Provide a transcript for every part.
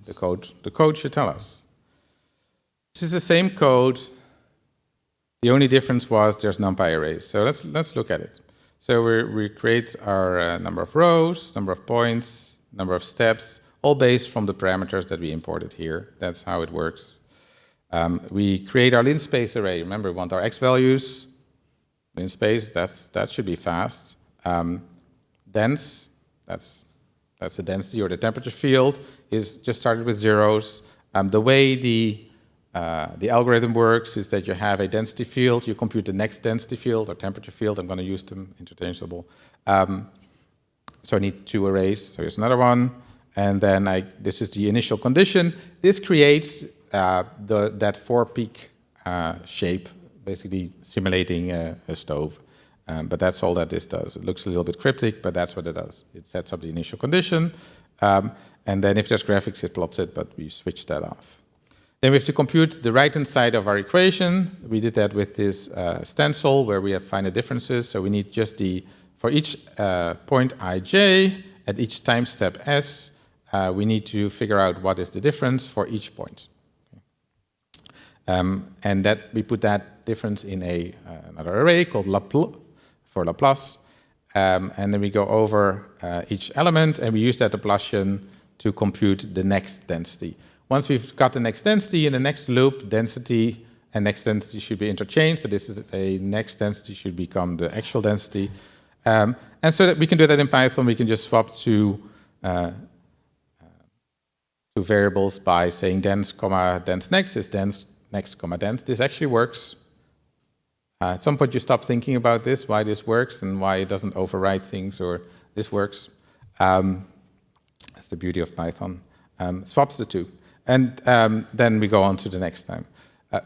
and the code should tell us. This is the same code. The only difference was there's NumPy arrays. So let's look at it. So we create our number of rows, number of points, number of steps, all based from the parameters that we imported here. That's how it works. We create our linspace array. Remember, we want our x values. Linspace, that should be fast. Dense, that's the density or the temperature field, is just started with zeros. The way the algorithm works is that you have a density field, you compute the next density field or temperature field. I'm going to use them interchangeable. So I need 2 arrays. So here's another one. And then this is the initial condition. This creates that 4-peak shape, basically simulating a stove. But that's all that this does. It looks a little bit cryptic, but that's what it does. It sets up the initial condition. And then if there's graphics, it plots it, but we switch that off. Then we have to compute the right-hand side of our equation. We did that with this stencil where we have find the differences. So we need just for each point ij at each time step s, we need to figure out what is the difference for each point. And that we put that difference in another array called for Laplace. And then we go over each element, and we use that Laplacian to compute the next density. Once we've got the next density in the next loop, density and next density should be interchanged. So this is a next density should become the actual density. And so that we can do that in Python, we can just swap two variables by saying dense, comma, dense next is dense, next, comma, dense. This actually works. At some point you stop thinking about this, why this works and why it doesn't override things, or this works. That's the beauty of Python. Swaps the two. And then we go on to the next time.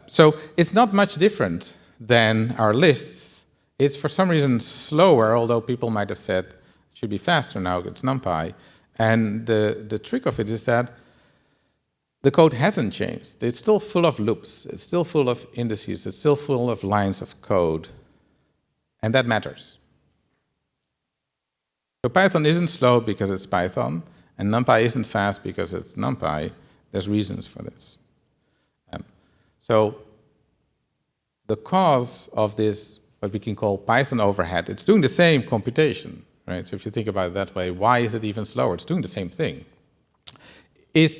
So it's not much different than our lists. It's for some reason slower, although people might have said it should be faster now, it's NumPy. And the trick of it is that the code hasn't changed. It's still full of loops. It's still full of indices. It's still full of lines of code. And that matters. So Python isn't slow because it's Python, and NumPy isn't fast because it's NumPy. There's reasons for this. So the cause of this, what we can call Python overhead, it's doing the same computation, right? So if you think about it that way, why is it even slower? It's doing the same thing. Is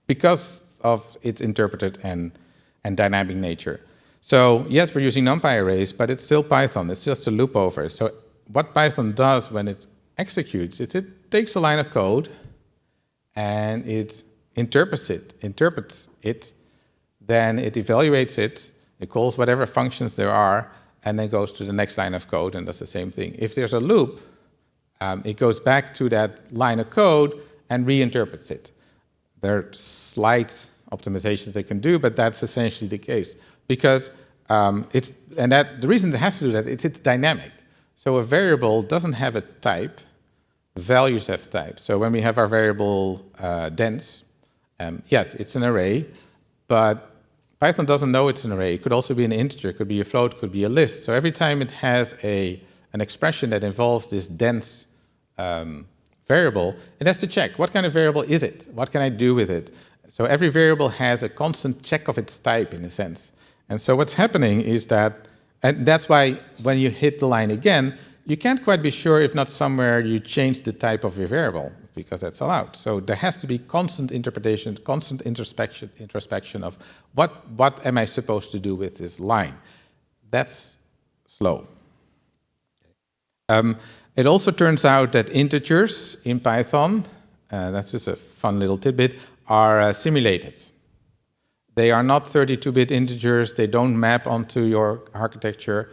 because of its interpreted and dynamic nature. So yes, we're using NumPy arrays, but it's still Python. It's just a loop over. So what Python does when it executes is it takes a line of code and it interprets it, then it evaluates it, it calls whatever functions there are, and then goes to the next line of code and does the same thing. If there's a loop, it goes back to that line of code and reinterprets it. There are slight optimizations they can do, but that's essentially the case. Because the reason it has to do that, it's dynamic. So a variable doesn't have a type, values have types. So when we have our variable dense, yes, it's an array, but Python doesn't know it's an array. It could also be an integer, it could be a float, it could be a list. So every time it has an expression that involves this dense variable, it has to check, what kind of variable is it? What can I do with it? So every variable has a constant check of its type, in a sense. And so what's happening is that, and that's why when you hit the line again, you can't quite be sure if not somewhere you change the type of your variable, because that's allowed. So there has to be constant interpretation, constant introspection of what am I supposed to do with this line? That's slow. It also turns out that integers in Python, that's just a fun little tidbit, are simulated. They are not 32-bit integers. They don't map onto your architecture.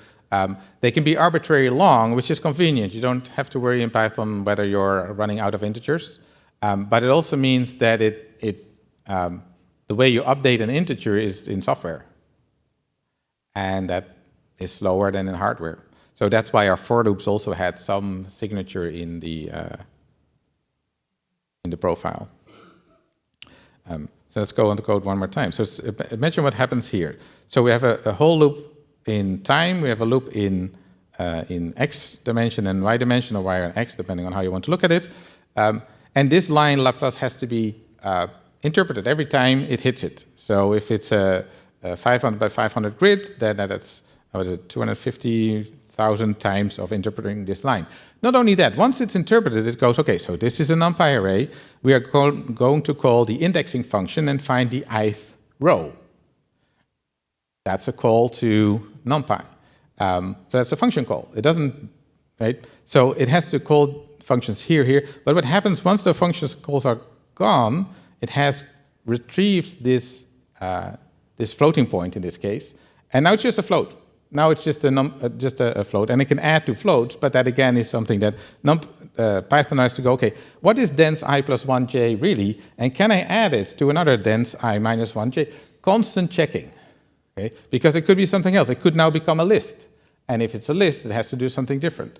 They can be arbitrarily long, which is convenient. You don't have to worry in Python whether you're running out of integers. But it also means that the way you update an integer is in software. And that is slower than in hardware. So that's why our for loops also had some signature in the profile. So let's go on the code one more time. So imagine what happens here. So we have a whole loop in time. We have a loop in x dimension and y dimension, or y and x, depending on how you want to look at it. And this line Laplace has to be interpreted every time it hits it. So if it's a 500 by 500 grid, then that's, what is it, 250,000 times of interpreting this line. Not only that, once it's interpreted, it goes, okay, so this is a NumPy array. We are going to call the indexing function and find the ith row. That's a call to NumPy. So that's a function call. It doesn't, right? So it has to call functions here. But what happens once the functions calls are gone, it has retrieved this, this floating point in this case, and now it's just a float. Now it's just a float, and it can add to floats, but that again is something that Python has to go, okay, what is dense I plus 1j really, and can I add it to another dense I minus 1j? Constant checking, okay? Because it could be something else. It could now become a list, and if it's a list, it has to do something different.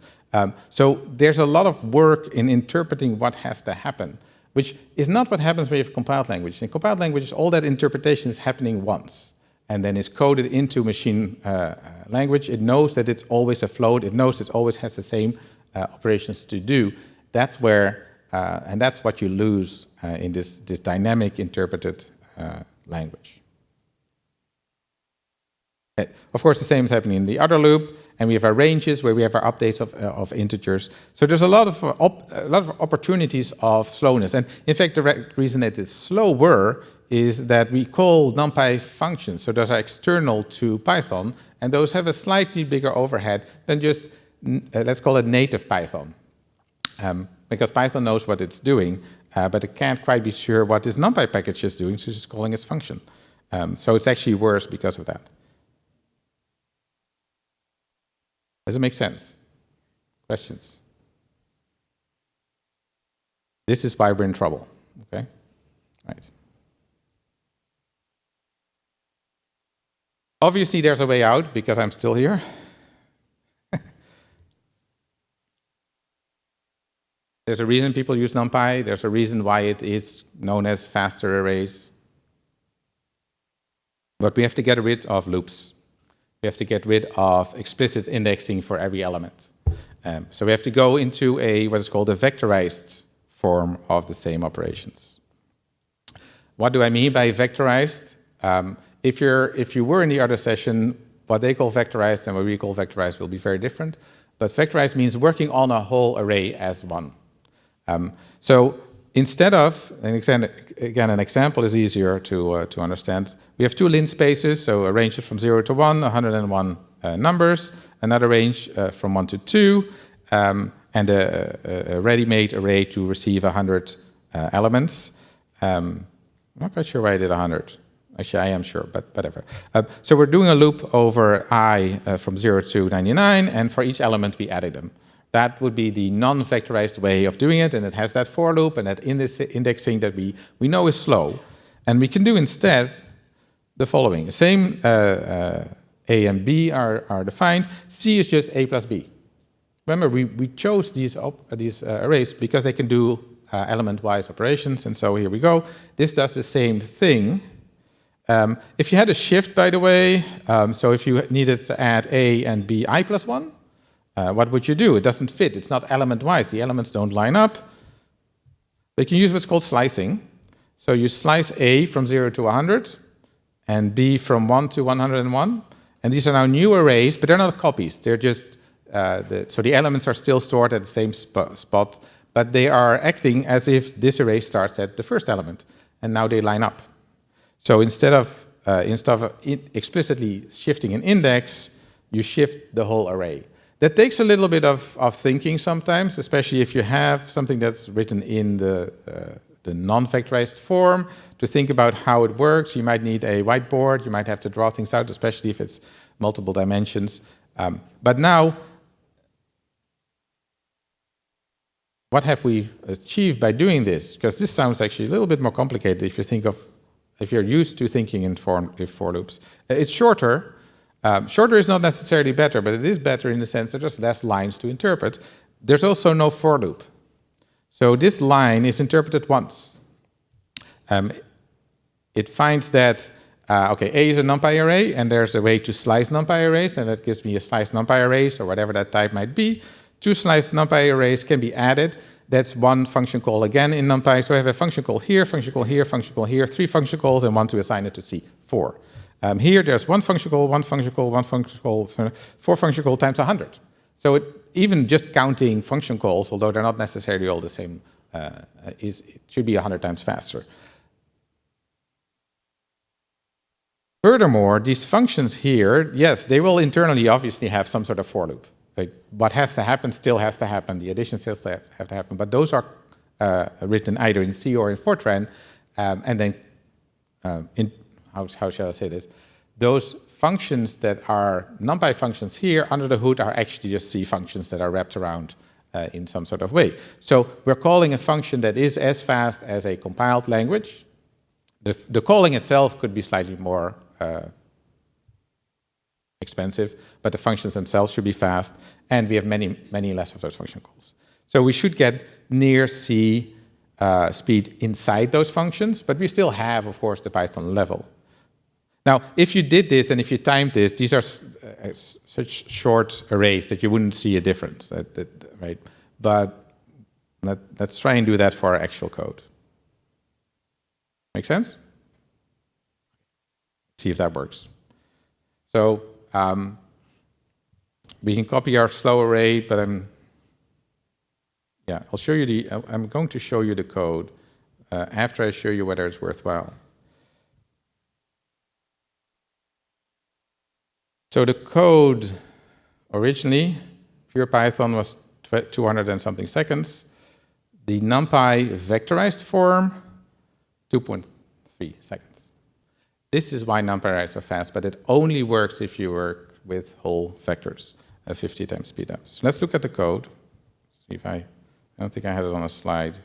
So there's a lot of work in interpreting what has to happen, which is not what happens when you have compiled language. In compiled languages, all that interpretation is happening once, and then it's coded into machine language. It knows that it's always a float. It knows it always has the same operations to do. That's where, and that's what you lose in this dynamic interpreted language. Of course, the same is happening in the other loop, and we have our ranges where we have our updates of integers. So there's a lot of opportunities of slowness. And in fact, the reason that it's slower is that we call NumPy functions. So those are external to Python, and those have a slightly bigger overhead than just, let's call it native Python. Because Python knows what it's doing, but it can't quite be sure what this NumPy package is doing, so it's just calling its function. So it's actually worse because of that. Does it make sense? Questions? This is why we're in trouble, okay? Right. Obviously, there's a way out because I'm still here. There's a reason people use NumPy. There's a reason why it is known as faster arrays. But we have to get rid of loops. We have to get rid of explicit indexing for every element. So we have to go into what is called a vectorized form of the same operations. What do I mean by vectorized? If you were in the other session, what they call vectorized and what we call vectorized will be very different. But vectorized means working on a whole array as one. So instead of, and again, an example is easier to understand. We have two lint spaces, so a range from 0 to 1, 101 numbers, another range from 1 to 2, and a ready-made array to receive 100 elements. I'm not quite sure why I did 100. Actually, I am sure, but whatever. So we're doing a loop over I from 0 to 99, and for each element we added them. That would be the non-vectorized way of doing it, and it has that for loop and that indexing that we know is slow. And we can do instead the following. The same A and B are defined. C is just A plus B. Remember, we chose these arrays because they can do element-wise operations, and so here we go. This does the same thing. If you had a shift, by the way, so if you needed to add A and B I plus 1, what would you do? It doesn't fit. It's not element-wise. The elements don't line up. But you can use what's called slicing. So you slice A from 0 to 100 and B from 1 to 101. And these are now new arrays, but they're not copies. They're just, so the elements are still stored at the same spot, but they are acting as if this array starts at the first element. And now they line up. So instead of explicitly shifting an index, you shift the whole array. That takes a little bit of thinking sometimes, especially if you have something that's written in the non-vectorized form, to think about how it works. You might need a whiteboard. You might have to draw things out, especially if it's multiple dimensions. But now, what have we achieved by doing this? Because this sounds actually a little bit more complicated if you're used to thinking in for loops. It's shorter. Shorter is not necessarily better, but it is better in the sense that there's less lines to interpret. There's also no for loop. So this line is interpreted once. It finds that, okay, A is a NumPy array, and there's a way to slice NumPy arrays, and that gives me a sliced NumPy arrays, or whatever that type might be. Two sliced NumPy arrays can be added. that's one function call again in NumPy. So I have a function call here, function call here, function call here, 3 function calls, and one to assign it to C, 4. Here, there's one function call, one function call, one function call, 4 function call times 100. So even just counting function calls, although they're not necessarily all the same, it should be 100 times faster. Furthermore, these functions here, yes, they will internally obviously have some sort of for loop. Right? What has to happen still has to happen. The addition still have to happen. But those are written either in C or in Fortran. And then, how shall I say this? Those functions that are NumPy functions here under the hood are actually just C functions that are wrapped around in some sort of way. So we're calling a function that is as fast as a compiled language. The calling itself could be slightly more expensive, but the functions themselves should be fast, and we have many less of those function calls. So we should get near C speed inside those functions, but we still have, of course, the Python level. Now, if you did this and if you timed this, these are such short arrays that you wouldn't see a difference, right? But let's try and do that for our actual code. Make sense? See if that works. So we can copy our slow array, but I'll show you I'm going to show you the code after I show you whether it's worthwhile. So the code originally, pure Python, was 200 and something seconds. The NumPy vectorized form, 2.3 seconds. This is why NumPy is so fast, but it only works if you work with whole vectors, 50 times speed up. So let's look at the code. See if I don't think I had it on a slide.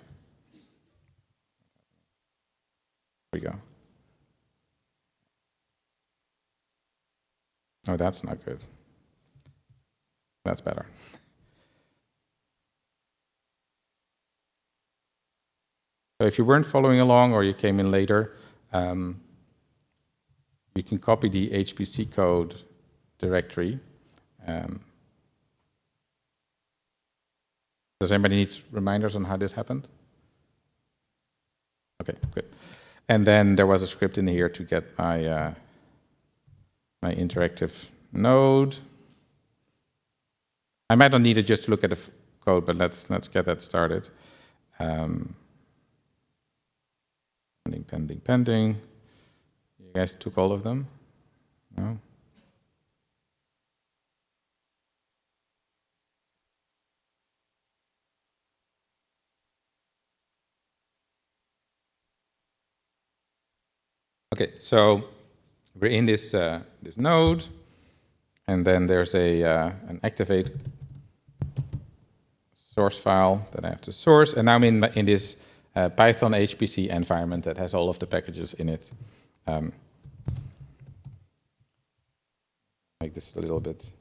Here we go. Oh, that's not good. That's better. So if you weren't following along or you came in later, you can copy the HPC code directory. Does anybody need reminders on how this happened? Okay, good. And then there was a script in here to get my my interactive node. I might not need it just to look at the code, but let's get that started. Pending. You guys took all of them? No? Okay, so we're in this this node, and then there's an activate source file that I have to source, and now I'm in this Python HPC environment that has all of the packages in it. Make this a little bit.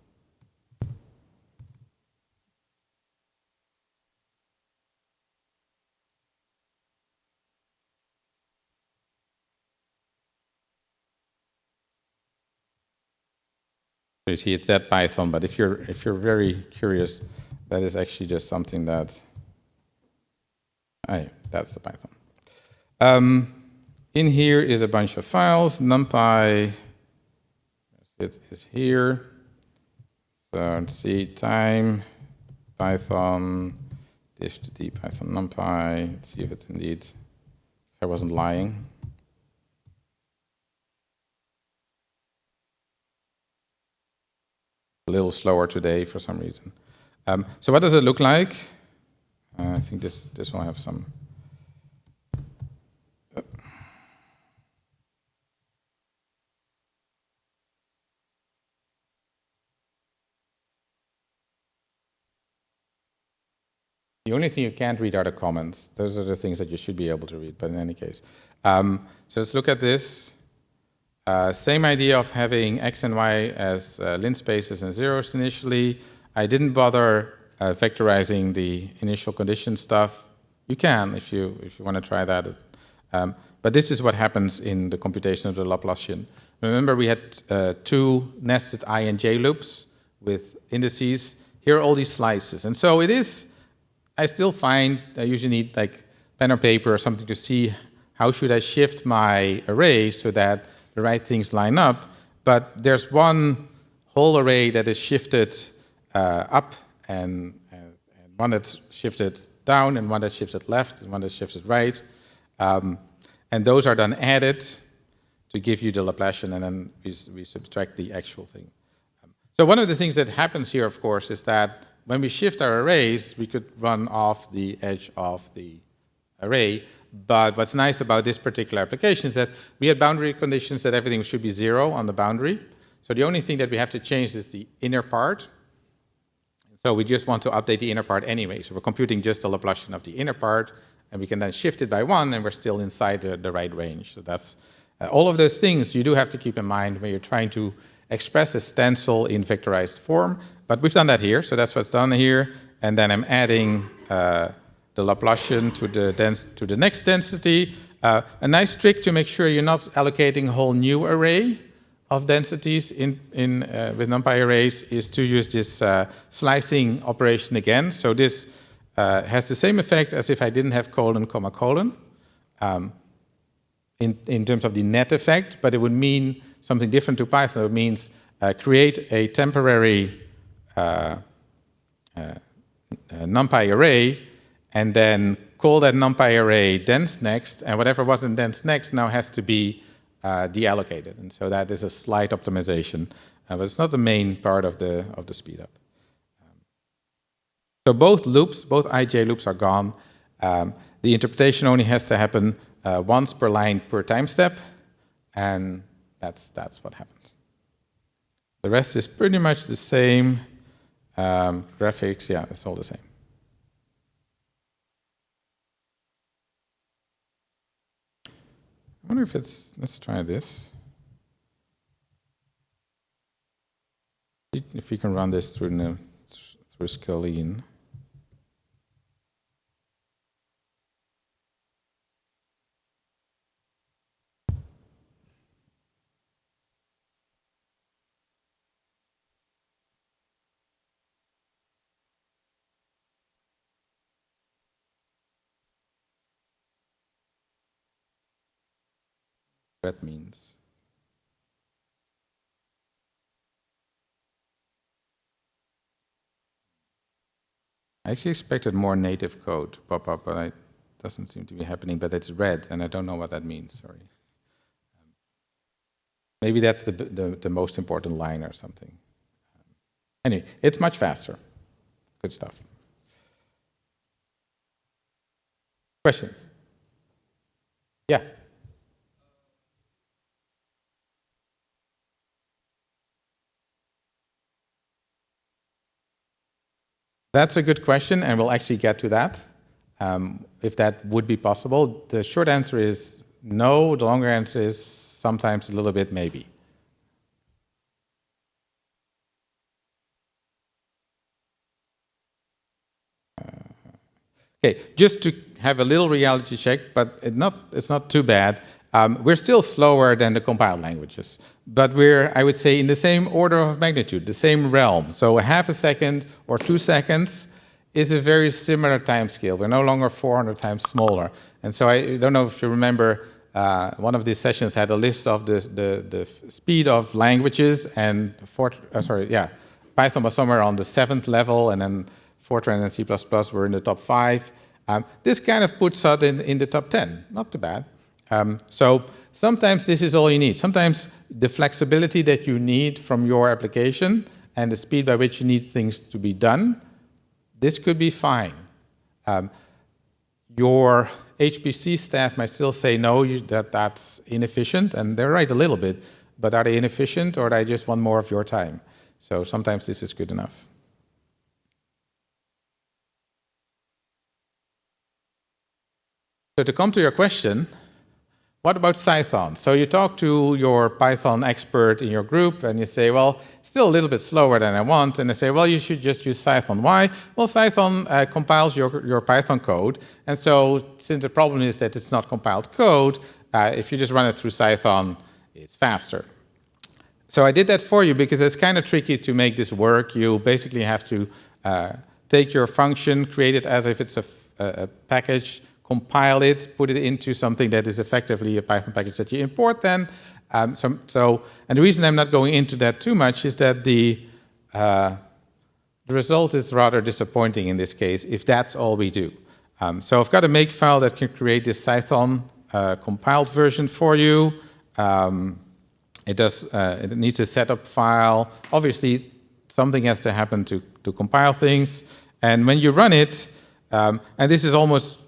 So you see, it's that Python, but if you're very curious, that is actually just something that. That's the Python. In here is a bunch of files. NumPy, it is here. So let's see, time, Python, diff to d Python NumPy. Let's see if it's indeed, if I wasn't lying. A little slower today for some reason. So what does it look like? I think this will have some. The only thing you can't read are the comments. Those are the things that you should be able to read, but in any case. So let's look at this. Same idea of having x and y as linspaces and zeros initially. I didn't bother vectorizing the initial condition stuff. You can if you want to try that. But this is what happens in the computation of the Laplacian. Remember, we had two nested I and j loops with indices. Here are all these slices. And so it is I still find I usually need like pen or paper or something to see how should I shift my array so that the right things line up. But there's one whole array that is shifted up and one that's shifted down and one that's shifted left and one that's shifted right. And those are then added to give you the Laplacian, and then we subtract the actual thing. So one of the things that happens here, of course, is that when we shift our arrays, we could run off the edge of the array. But what's nice about this particular application is that we had boundary conditions that everything should be 0 on the boundary. So the only thing that we have to change is the inner part. So we just want to update the inner part anyway. So we're computing just the Laplacian of the inner part, and we can then shift it by 1, and we're still inside the right range. So that's all of those things you do have to keep in mind when you're trying to express a stencil in vectorized form. But we've done that here, so that's what's done here. And then I'm adding the Laplacian to the next density. A nice trick to make sure you're not allocating a whole new array of densities with NumPy arrays is to use this slicing operation again. So this has the same effect as if I didn't have colon, comma, colon. In terms of the net effect, but it would mean something different to Python. It means create a temporary NumPy array, and then call that NumPy array dense next, and whatever wasn't dense next now has to be deallocated. And so that is a slight optimization, but it's not the main part of the speedup. So both loops, both ij loops are gone. The interpretation only has to happen once per line per time step, and that's what happened. The rest is pretty much the same. Graphics, yeah, it's all the same. I wonder if it's, let's try this. If we can run this through Scalene. That means. I actually expected more native code to pop up, but it doesn't seem to be happening. But it's red, and I don't know what that means. Sorry. Maybe that's the most important line or something. Anyway, it's much faster. Good stuff. Questions? Yeah. That's a good question, and we'll actually get to that, if that would be possible. The short answer is no. The longer answer is sometimes a little bit maybe. Okay, just to have a little reality check, but it's not too bad. We're still slower than the compiled languages, but we're, I would say, in the same order of magnitude, the same realm. So a half a second or 2 seconds is a very similar time scale. We're no longer 400 times smaller. And so I don't know if you remember, one of these sessions had a list of the speed of languages, and Python was somewhere on the 7th level, and then Fortran and C++ were in the top 5. This kind of puts us in the top 10. Not too bad. So sometimes this is all you need. Sometimes the flexibility that you need from your application and the speed by which you need things to be done, this could be fine. Your HPC staff might still say no, that's inefficient, and they're right a little bit, but are they inefficient, or do they just want more of your time? So sometimes this is good enough. So to come to your question, what about Python? So you talk to your Python expert in your group, and you say, well, still a little bit slower than I want. And they say, well, you should just use Python. Why? Well, Python compiles your Python code. And so since the problem is that it's not compiled code, if you just run it through Python, it's faster. So I did that for you because it's kind of tricky to make this work. You basically have to take your function, create it as if it's a package, compile it, put it into something that is effectively a Python package that you import then. And the reason I'm not going into that too much is that the result is rather disappointing in this case if that's all we do. So I've got a make file that can create this Python compiled version for you. It needs a setup file. Obviously, something has to happen to compile things. And when you run it, and this is almost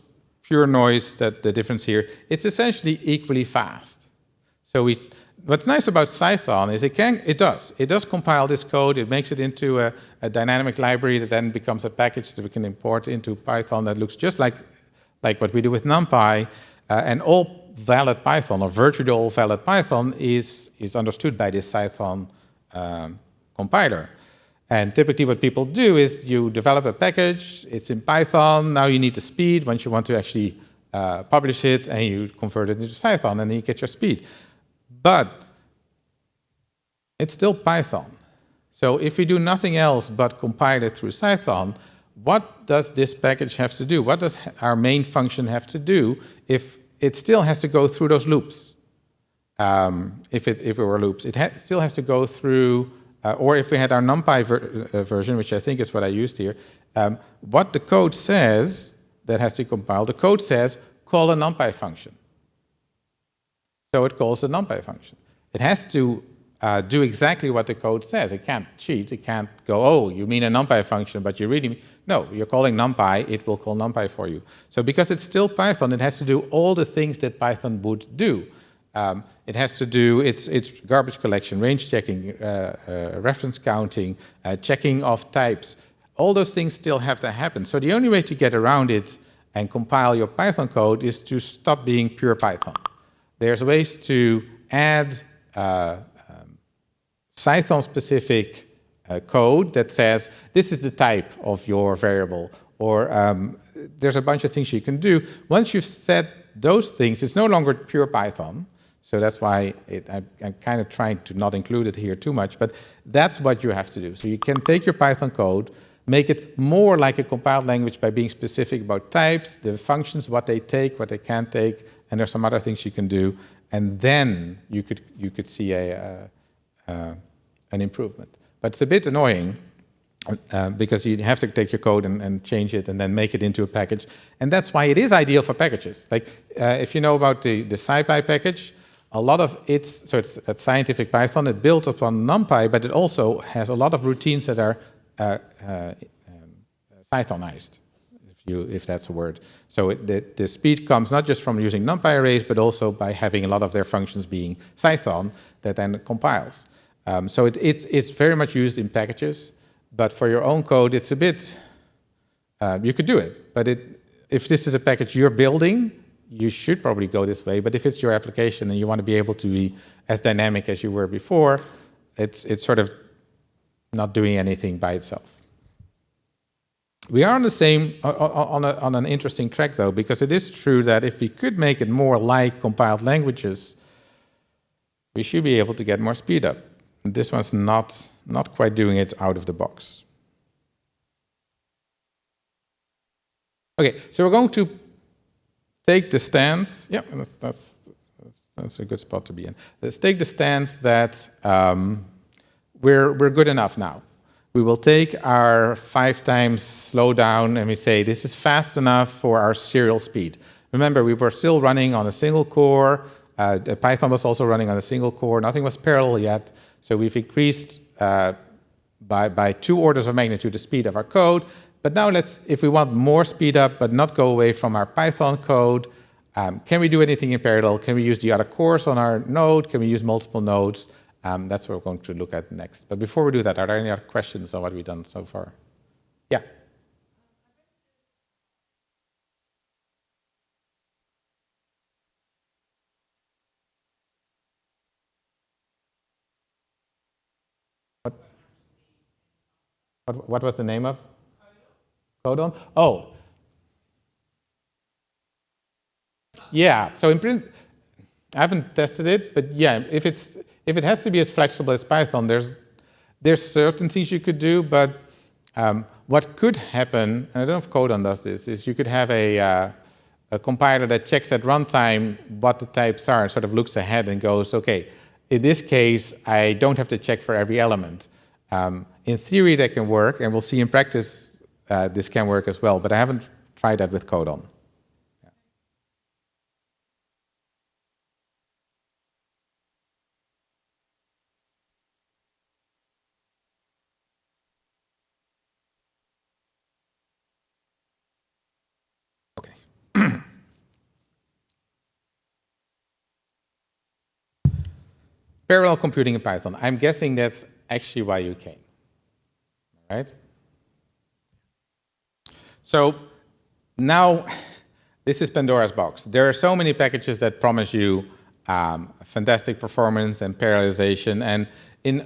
pure noise, that the difference here, it's essentially equally fast. So what's nice about Python is it does compile this code. It makes it into a dynamic library that then becomes a package that we can import into Python that looks just like what we do with NumPy. And all valid Python, or virtually all valid Python, is understood by this Python compiler. And typically what people do is you develop a package, it's in Python, now you need the speed once you want to actually publish it, and you convert it into Python, and then you get your speed. But it's still Python. So if we do nothing else but compile it through Python, what does this package have to do? What does our main function have to do if it still has to go through those loops? If it were loops, it still has to go through, or if we had our NumPy version, which I think is what I used here, what the code says that has to compile, the code says, call a NumPy function. So it calls the NumPy function. It has to do exactly what the code says. It can't cheat. It can't go, oh, you mean a NumPy function, but you really mean... No, you're calling NumPy, it will call NumPy for you. So because it's still Python, it has to do all the things that Python would do. It has to do its garbage collection, range checking, reference counting, checking of types. All those things still have to happen. So the only way to get around it and compile your Python code is to stop being pure Python. There's ways to add Python-specific code that says, this is the type of your variable, or there's a bunch of things you can do. Once you've set those things, it's no longer pure Python, so that's why I'm kind of trying to not include it here too much, but that's what you have to do. So you can take your Python code, make it more like a compiled language by being specific about types, the functions, what they take, what they can't take, and there's some other things you can do, and then you could see an improvement. But it's a bit annoying because you have to take your code and change it and then make it into a package. And that's why it is ideal for packages. Like if you know about the SciPy package, a lot of it's a scientific Python. It built upon NumPy, but it also has a lot of routines that are Pythonized, if that's a word. So the speed comes not just from using NumPy arrays, but also by having a lot of their functions being Python that then compiles. So it's very much used in packages, but for your own code, it's a bit, you could do it. But if this is a package you're building, you should probably go this way. But if it's your application and you want to be able to be as dynamic as you were before, it's sort of not doing anything by itself. We are on the same, on an interesting track though, because it is true that if we could make it more like compiled languages, we should be able to get more speed up. And this one's not quite doing it out of the box. Okay, so we're going to take the stance. Yeah, that's a good spot to be in. Let's take the stance that we're good enough now. We will take our 5 times slowdown and we say this is fast enough for our serial speed. Remember, we were still running on a single core. Python was also running on a single core. Nothing was parallel yet. So we've increased by 2 orders of magnitude the speed of our code. But now if we want more speed up but not go away from our Python code, can we do anything in parallel? Can we use the other cores on our node? Can we use multiple nodes? That's what we're going to look at next. But before we do that, are there any other questions on what we've done so far? Yeah. What was the name of? Codon? Oh. Yeah, so in print, I haven't tested it, but yeah, if it has to be as flexible as Python, there's certain things you could do, but what could happen, and I don't know if Codon does this, is you could have a compiler that checks at runtime what the types are, and sort of looks ahead and goes, okay, in this case, I don't have to check for every element. In theory, that can work, and we'll see in practice this can work as well, but I haven't tried that with Codon. Parallel computing in Python. I'm guessing that's actually why you came, right? So now, this is Pandora's box. There are so many packages that promise you fantastic performance and parallelization, and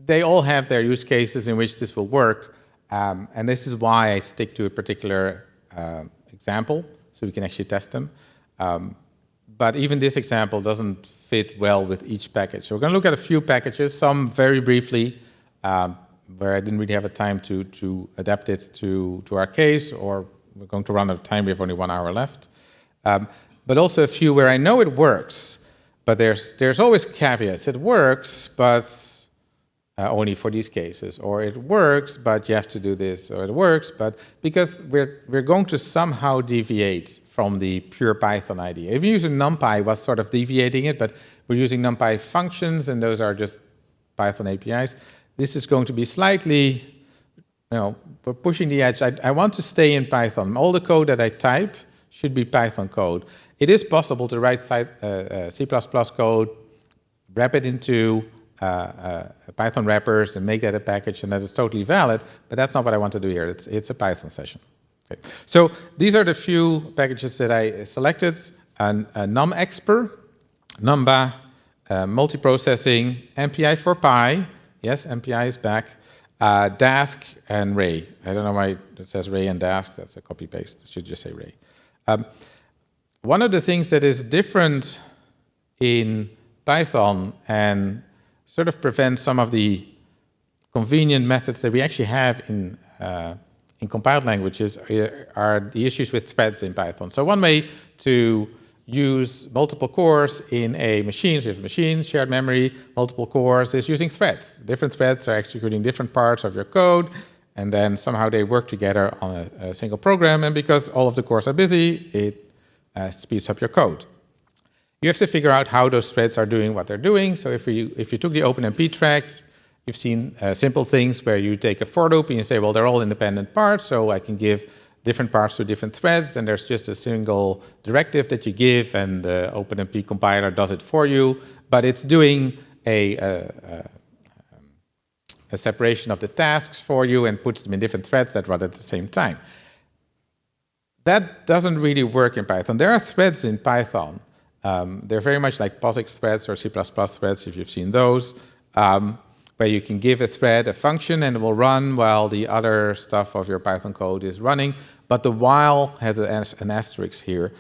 they all have their use cases in which this will work, and this is why I stick to a particular example, so we can actually test them. But even this example doesn't fit well with each package. So we're going to look at a few packages, some very briefly, where I didn't really have a time to adapt it to our case, or we're going to run out of time, we have only 1 hour left. But also a few where I know it works, but there's always caveats. It works, but only for these cases, or it works, but you have to do this, or it works, but because we're going to somehow deviate from the pure Python idea. If you're using NumPy, was sort of deviating it, but we're using NumPy functions, and those are just Python APIs. This is going to be slightly, we're pushing the edge. I want to stay in Python. All the code that I type should be Python code. It is possible to write C++ code, wrap it into Python wrappers and make that a package, and that is totally valid, but that's not what I want to do here. It's a Python session. Okay. So these are the few packages that I selected: NumExpr, Numba, multiprocessing, MPI for Pi. Yes, MPI is back. Dask and Ray. I don't know why it says Ray and Dask. That's a copy paste. It should just say Ray. One of the things that is different in Python and sort of prevents some of the convenient methods that we actually have in compiled languages are the issues with threads in Python. So one way to use multiple cores in a machine, so you have machines, shared memory, multiple cores, is using threads. Different threads are executing different parts of your code, and then somehow they work together on a single program, and because all of the cores are busy, it speeds up your code. You have to figure out how those threads are doing what they're doing. So if you took the OpenMP track, you've seen simple things where you take a for loop and you say, well, they're all independent parts, so I can give different parts to different threads, and there's just a single directive that you give, and the OpenMP compiler does it for you, but it's doing a separation of the tasks for you and puts them in different threads that run at the same time. That doesn't really work in Python. There are threads in Python. They're very much like POSIX threads or C++ threads, if you've seen those, where you can give a thread a function and it will run while the other stuff of your Python code is running. But the while has an asterisk here,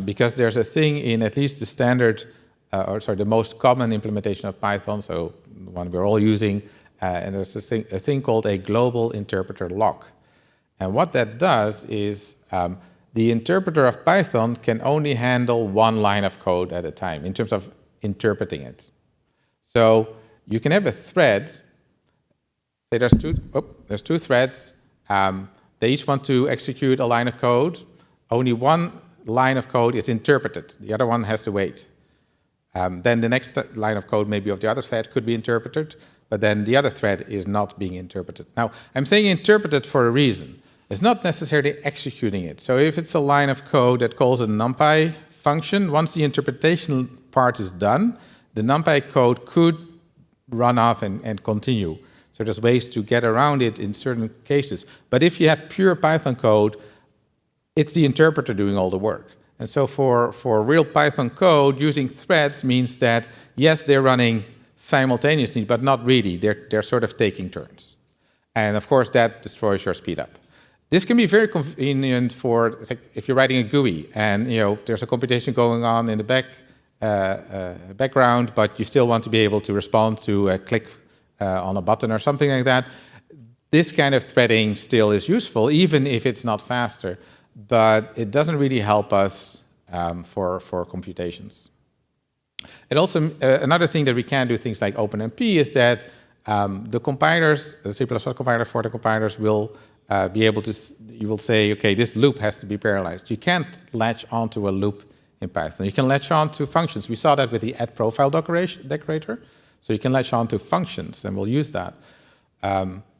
because there's a thing in at least the standard, the most common implementation of Python, so the one we're all using, and there's a thing called a global interpreter lock. And what that does is the interpreter of Python can only handle one line of code at a time in terms of interpreting it. So you can have a thread, say there's two threads, they each want to execute a line of code. Only one line of code is interpreted, the other one has to wait. Then the next line of code maybe of the other thread could be interpreted, but then the other thread is not being interpreted. Now, I'm saying interpreted for a reason. It's not necessarily executing it. So if it's a line of code that calls a NumPy function, once the interpretation part is done, the NumPy code could run off and continue. So there's ways to get around it in certain cases. But if you have pure Python code, it's the interpreter doing all the work. And so for real Python code, using threads means that, yes, they're running simultaneously, but not really. They're sort of taking turns. And of course, that destroys your speed up. This can be very convenient for if you're writing a GUI and there's a computation going on in the background, but you still want to be able to respond to a click on a button or something like that. this kind of threading still is useful, even if it's not faster, but it doesn't really help us for computations. It also, another thing that we can do, things like OpenMP, is that the compilers, the C++ compiler, for the compilers will be able to, you will say, okay, this loop has to be parallelized. You can't latch onto a loop in Python. You can latch on to functions. We saw that with the add profile decorator. So you can latch on to functions, and we'll use that.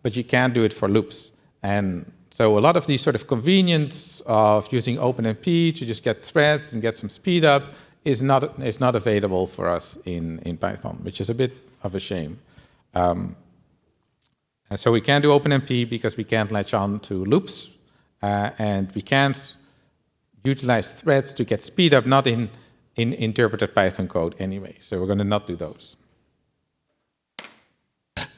But you can't do it for loops. And so a lot of these sort of convenience of using OpenMP to just get threads and get some speed up is not available for us in Python, which is a bit of a shame. And so we can't do OpenMP because we can't latch on to loops, and we can't utilize threads to get speed up, not in interpreted Python code anyway. So we're going to not do those.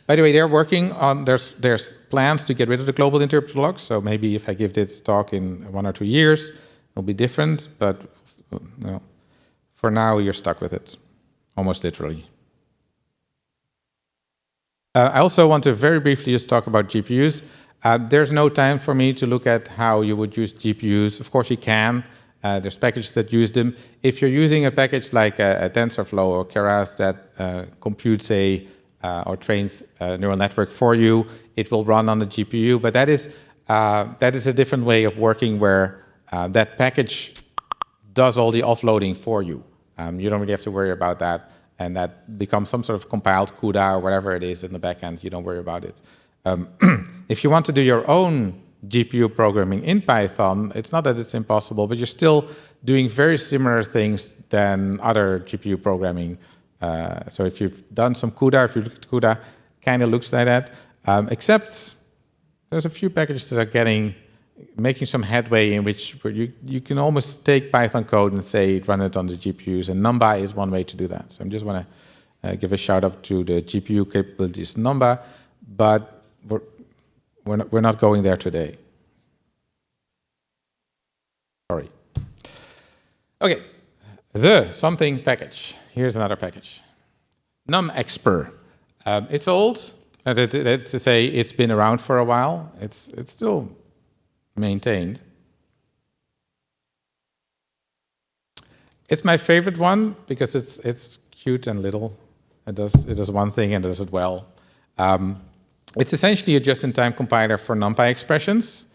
By the way, they're working on, there's plans to get rid of the global interpreter logs, so maybe if I give this talk in 1 or 2 years, it'll be different, but no, for now you're stuck with it, almost literally. I also want to very briefly just talk about GPUs. There's no time for me to look at how you would use GPUs. Of course you can. There's packages that use them. If you're using a package like a TensorFlow or Keras that computes or trains a neural network for you, it will run on the GPU. But that is a different way of working where that package does all the offloading for you. You don't really have to worry about that, and that becomes some sort of compiled CUDA or whatever it is in the backend. You don't worry about it. If you want to do your own GPU programming in Python, it's not that it's impossible, but you're still doing very similar things than other GPU programming. So if you've done some CUDA, if you look at CUDA, kind of looks like that, except there's a few packages that are making some headway in which you can almost take Python code and say run it on the GPUs, and NumPy is one way to do that. So I just want to give a shout out to the GPU capabilities NumPy, but we're not going there today. Sorry. Okay, the something package. Here's another package. NumExpr. It's old. That's to say, it's been around for a while. It's still maintained. It's my favorite one because it's cute and little. It does one thing and does it well. It's essentially a just-in-time compiler for NumPy expressions.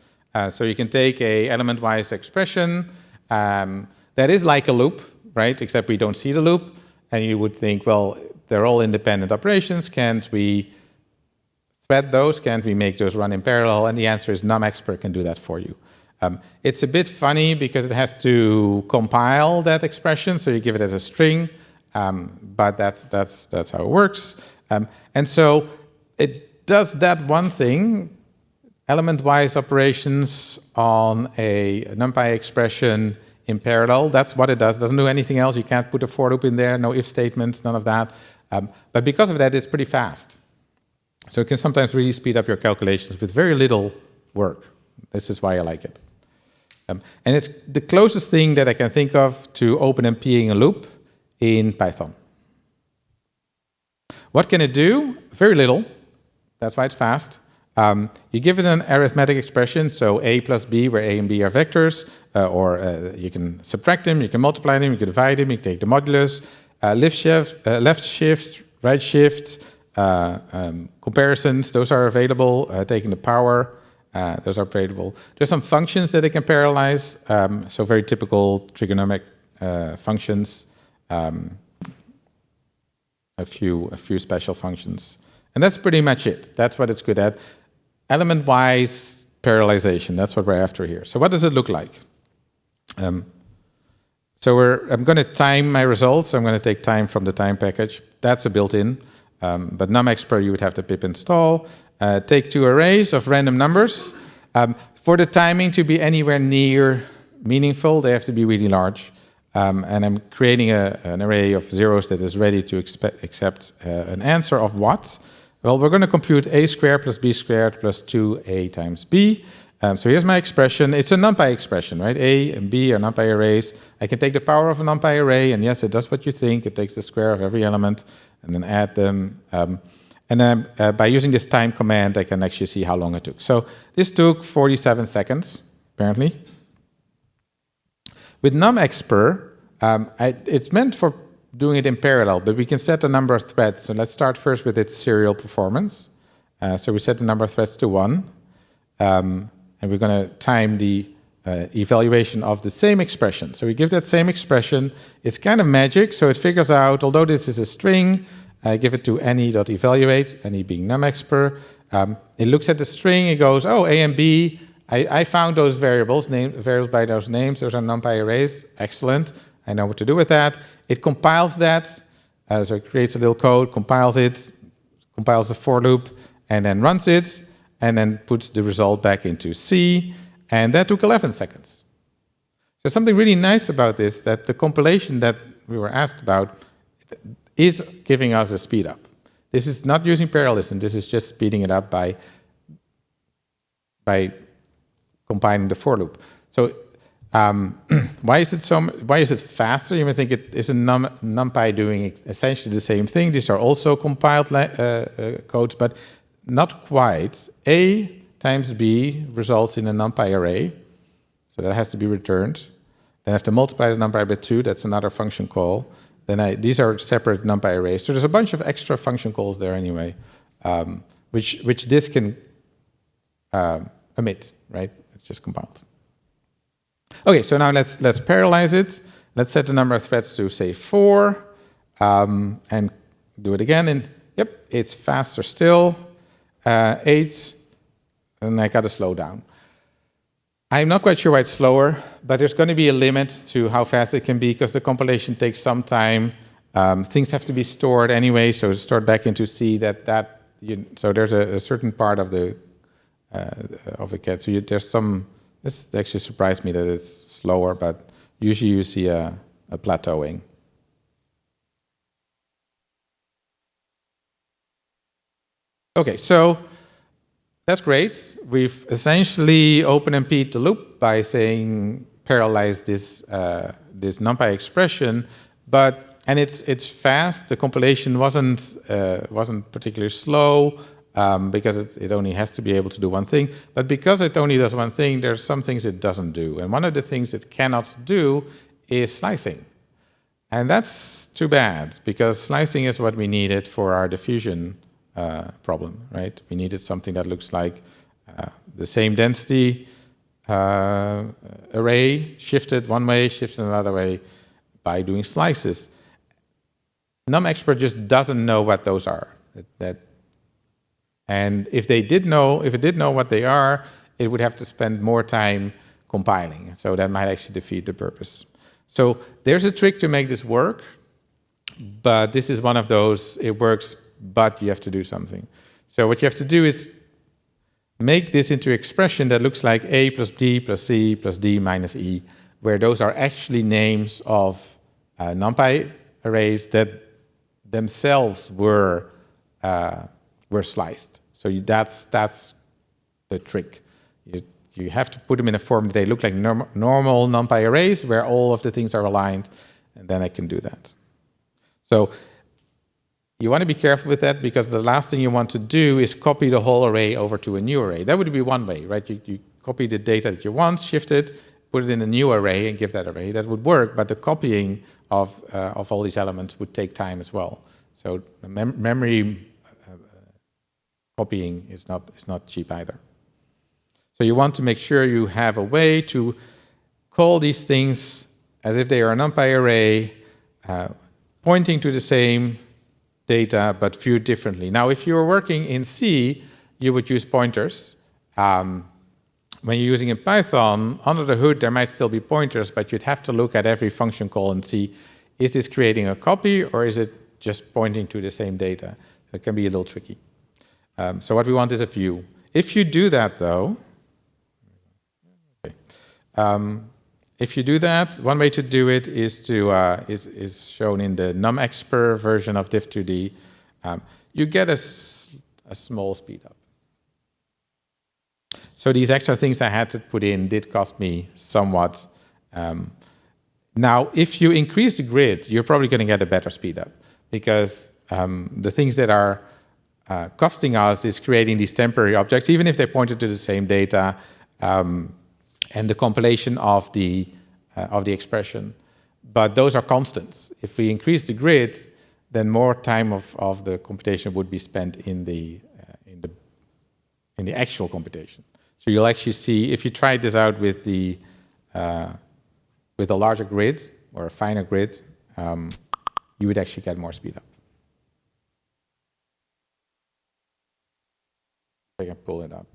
So you can take a element-wise expression that is like a loop, right? Except we don't see the loop, and you would think, well, they're all independent operations. Can't we thread those? Can't we make those run in parallel? And the answer is NumExpr can do that for you. It's a bit funny because it has to compile that expression, so you give it as a string, but that's how it works. And so it does that one thing, element-wise operations on a NumPy expression in parallel. That's what it does. It doesn't do anything else. You can't put a for loop in there, no if statements, none of that. But because of that, it's pretty fast. So it can sometimes really speed up your calculations with very little work. This is why I like it. And it's the closest thing that I can think of to OpenMPing a loop in Python. What can it do? Very little. That's why it's fast. You give it an arithmetic expression, so a plus b, where a and b are vectors, or you can subtract them, you can multiply them, you can divide them, you can take the modulus, left shift, right shift, comparisons, those are available, taking the power, those are available. There's some functions that it can parallelize, so very typical trigonometric functions, a few special functions. And that's pretty much it. That's what it's good at. Element-wise parallelization, that's what we're after here. So what does it look like? I'm going to time my results. I'm going to take time from the time package. That's a built-in. But NumExpr, you would have to pip install. Take 2 arrays of random numbers. For the timing to be anywhere near meaningful, they have to be really large. And I'm creating an array of zeros that is ready to accept an answer of what? Well, we're going to compute a squared plus b squared plus 2a times b. So here's my expression. It's a NumPy expression, right? A and b are NumPy arrays. I can take the power of a NumPy array, and yes, it does what you think. It takes the square of every element and then add them. And then by using this time command, I can actually see how long it took. So this took 47 seconds, apparently. With numexpr, it's meant for doing it in parallel, but we can set a number of threads. So let's start first with its serial performance. So we set the number of threads to 1. And we're going to time the evaluation of the same expression. So we give that same expression. It's kind of magic, so it figures out, although this is a string, I give it to any.evaluate, any being numexpr. It looks at the string, it goes, oh, A and B, I found those variables, variables by those names, those are NumPy arrays, excellent, I know what to do with that. It compiles that, so it creates a little code, compiles it, compiles the for loop, and then runs it, and then puts the result back into C, and that took 11 seconds. So something really nice about this, that the compilation that we were asked about is giving us a speed up. This is not using parallelism, this is just speeding it up by combining the for loop. So why is it faster? You may think it is a NumPy doing essentially the same thing. These are also compiled codes, but not quite. A times B results in a NumPy array, so that has to be returned. Then I have to multiply the NumPy by 2, that's another function call. Then these are separate NumPy arrays. So there's a bunch of extra function calls there anyway, which this can omit, right? It's just compiled. Okay, so now let's parallelize it. Let's set the number of threads to, say, 4, and do it again. And yep, it's faster still. 8, and I got to slow down. I'm not quite sure why it's slower, but there's going to be a limit to how fast it can be because the compilation takes some time. Things have to be stored anyway, so stored back into C. So there's a certain part of the of a cat. So there's some. This actually surprised me that it's slower, but usually you see a plateauing. Okay, so that's great. We've essentially open-MP'd the loop by saying parallelize this this NumPy expression, and it's fast. The compilation wasn't particularly slow because it only has to be able to do one thing. But because it only does one thing, there's some things it doesn't do, and one of the things it cannot do is slicing, and that's too bad because slicing is what we needed for our diffusion problem, right? We needed something that looks like the same density array shifted one way, shifted another way by doing slices. numexpr just doesn't know what those are. And if it did know what they are, it would have to spend more time compiling. So that might actually defeat the purpose. So there's a trick to make this work, but this is one of those, it works, but you have to do something. So what you have to do is make this into an expression that looks like A plus B plus C plus D minus E, where those are actually names of NumPy arrays that themselves were sliced. So that's the trick. You have to put them in a form that they look like normal NumPy arrays, where all of the things are aligned, and then I can do that. So you want to be careful with that, because the last thing you want to do is copy the whole array over to a new array. That would be one way, right? You copy the data that you want, shift it, put it in a new array, and give that array. That would work, but the copying of all these elements would take time as well. So memory copying is not cheap either. So you want to make sure you have a way to call these things as if they are a NumPy array, pointing to the same data but viewed differently. Now, if you were working in C, you would use pointers. When you're using in Python, under the hood there might still be pointers, but you'd have to look at every function call and see, is this creating a copy or is it just pointing to the same data? It can be a little tricky. So what we want is a view. If you do that, though, if you do that, one way to do it is is shown in the numexpr version of diff2d. You get a small speed up. So these extra things I had to put in did cost me somewhat. Now, if you increase the grid, you're probably going to get a better speed up, because the things that are costing us is creating these temporary objects, even if they pointed to the same data, and the compilation of the expression. But those are constants. If we increase the grid, then more time of the computation would be spent in the actual computation. So you'll actually see, if you try this out with a larger grid or a finer grid, you would actually get more speed up. I can pull it up.